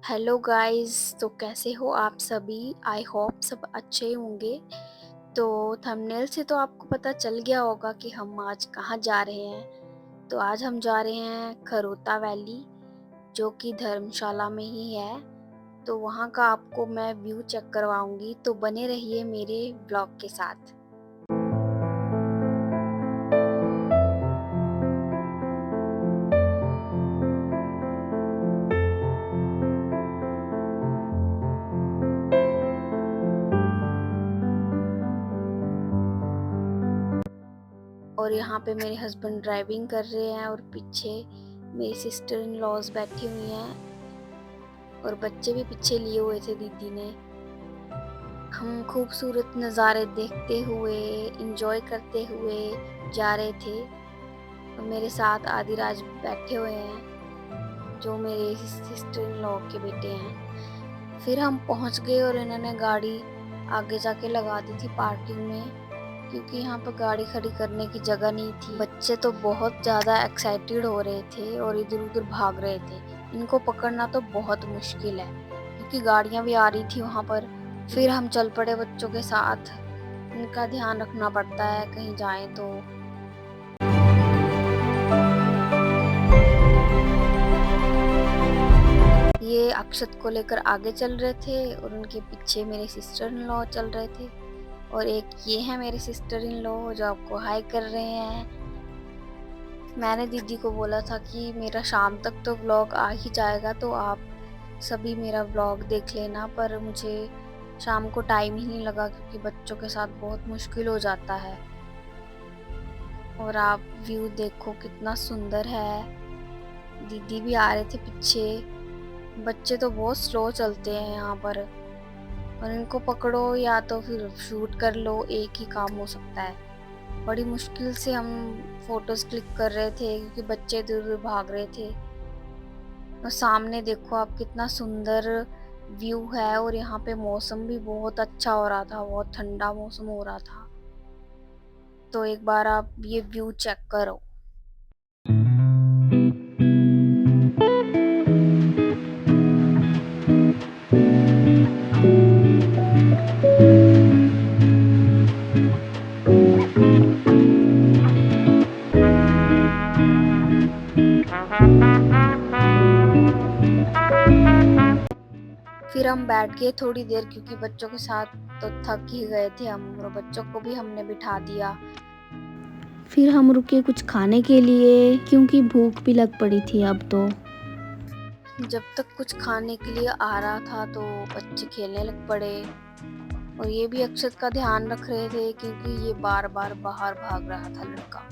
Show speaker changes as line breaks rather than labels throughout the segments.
Hello guys. तो कैसे हो आप सभी? आई होप सब अच्छे होंगे। तो थंबनेल से तो आपको पता चल गया होगा कि हम आज कहाँ जा रहे हैं। तो आज हम जा रहे हैं खरोता वैली, जो कि धर्मशाला में ही है। तो वहाँ का आपको मैं व्यू चेक करवाऊंगी, तो बने रहिए मेरे ब्लॉग के साथ। और यहाँ पे मेरे हस्बैंड ड्राइविंग कर रहे हैं और पीछे मेरी सिस्टर इन लॉज बैठी हुई हैं और बच्चे भी पीछे लिए हुए थे दीदी ने। हम खूबसूरत नज़ारे देखते हुए, इंजॉय करते हुए जा रहे थे। और मेरे साथ आदिराज बैठे हुए हैं, जो मेरे सिस्टर इन लॉ के बेटे हैं। फिर हम पहुंच गए और इन्होंने गाड़ी आगे जाके लगा दी थी पार्किंग में, क्योंकि यहाँ पर गाड़ी खड़ी करने की जगह नहीं थी। बच्चे तो बहुत ज़्यादा एक्साइटेड हो रहे थे और इधर उधर भाग रहे थे। इनको पकड़ना तो बहुत मुश्किल है, क्योंकि गाड़ियाँ भी आ रही थी वहाँ पर। फिर हम चल पड़े बच्चों के साथ। इनका ध्यान रखना पड़ता है कहीं जाएं तो। ये अक्षत को लेकर आगे चल रहे थे और उनके पीछे मेरे सिस्टर इन लॉ चल रहे थे। और एक ये है मेरे सिस्टर इन लॉ जो आपको हाय कर रहे हैं। मैंने दीदी को बोला था कि मेरा शाम तक तो व्लॉग आ ही जाएगा, तो आप सभी मेरा व्लॉग देख लेना। पर मुझे शाम को टाइम ही नहीं लगा, क्योंकि बच्चों के साथ बहुत मुश्किल हो जाता है। और आप व्यू देखो कितना सुंदर है। दीदी भी आ रहे थे पीछे। बच्चे तो बहुत स्लो चलते हैं यहाँ पर, और इनको पकड़ो या तो फिर शूट कर लो, एक ही काम हो सकता है। बड़ी मुश्किल से हम फोटोज क्लिक कर रहे थे, क्योंकि बच्चे इधर उधर भाग रहे थे। और सामने देखो आप कितना सुंदर व्यू है। और यहाँ पे मौसम भी बहुत अच्छा हो रहा था, बहुत ठंडा मौसम हो रहा था। तो एक बार आप ये व्यू चेक करो। फिर हम बैठ गए थोड़ी देर, क्योंकि बच्चों के साथ तो थक ही गए थे हम, और बच्चों को भी हमने बिठा दिया। फिर हम रुके कुछ खाने के लिए, क्योंकि भूख भी लग पड़ी थी अब तो। जब तक कुछ खाने के लिए आ रहा था तो बच्चे खेलने लग पड़े। और ये भी अक्षत का ध्यान रख रहे थे, क्योंकि ये बार बार बाहर भाग रहा था लड़का।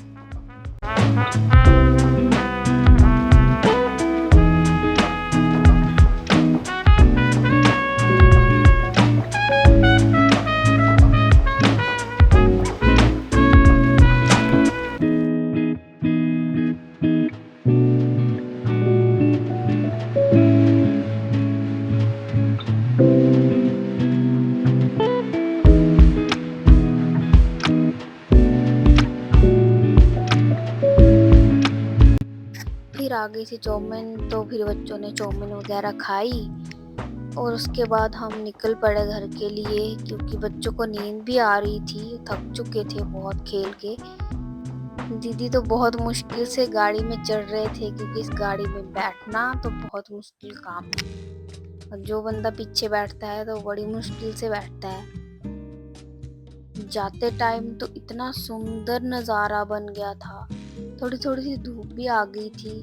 फिर आ गई थी चाउमीन, तो फिर बच्चों ने चाउमीन वगैरह खाई। और उसके बाद हम निकल पड़े घर के लिए, क्योंकि बच्चों को नींद भी आ रही थी, थक चुके थे बहुत खेल के। दीदी तो बहुत मुश्किल से गाड़ी में चढ़ रहे थे, क्योंकि इस गाड़ी में बैठना तो बहुत मुश्किल काम है। और जो बंदा पीछे बैठता है तो बड़ी मुश्किल से बैठता है। जाते टाइम तो इतना सुंदर नज़ारा बन गया था। थोड़ी थोड़ी सी धूप भी आ गई थी।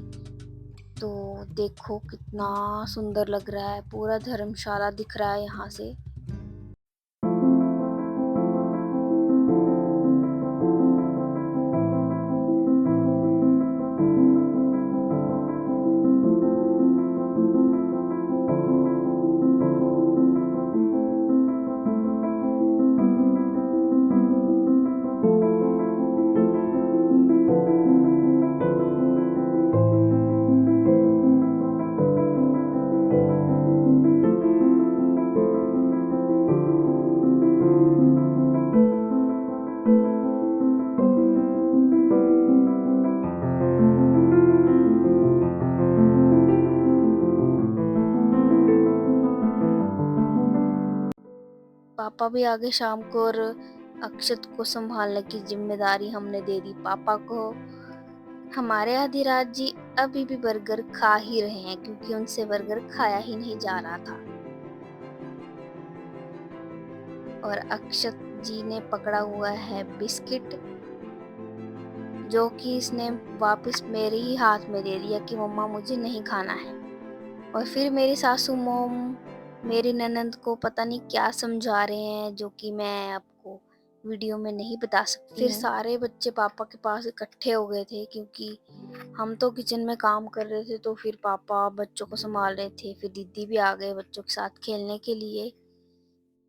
तो देखो कितना सुंदर लग रहा है, पूरा धर्मशाला दिख रहा है यहाँ से। पापा भी आ गए शाम को और अक्षत को संभालने की जिम्मेदारी हमने दे दी पापा को। हमारे आधी रात जी अभी भी बर्गर खा ही रहे हैं क्योंकि उनसे बर्गर खाया ही नहीं जा रहा था। और अक्षत जी ने पकड़ा हुआ है बिस्किट, जो कि इसने वापस मेरे ही हाथ में दे दिया कि मम्मा मुझे नहीं खाना है। और फिर मेरी सासू मोम मेरी ननंद को पता नहीं क्या समझा रहे हैं, जो कि मैं आपको वीडियो में नहीं बता सकती फिर सारे बच्चे पापा के पास इकट्ठे हो गए थे क्योंकि हम तो किचन में काम कर रहे थे, तो फिर पापा बच्चों को संभाल रहे थे। फिर दीदी भी आ गए बच्चों के साथ खेलने के लिए।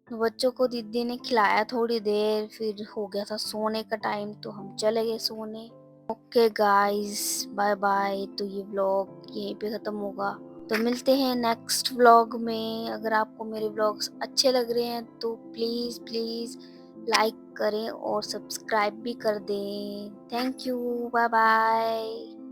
बच्चों को दीदी ने खिलाया थोड़ी देर, फिर हो गया था सोने का टाइम तो हम चले गए सोने। Okay guys, bye bye. तो ये व्लॉग यहीं पे ख़त्म होगा। तो मिलते हैं नेक्स्ट व्लॉग में। अगर आपको मेरे व्लॉग्स अच्छे लग रहे हैं तो प्लीज़ प्लीज़ लाइक करें और सब्सक्राइब भी कर दें। Thank you, bye bye.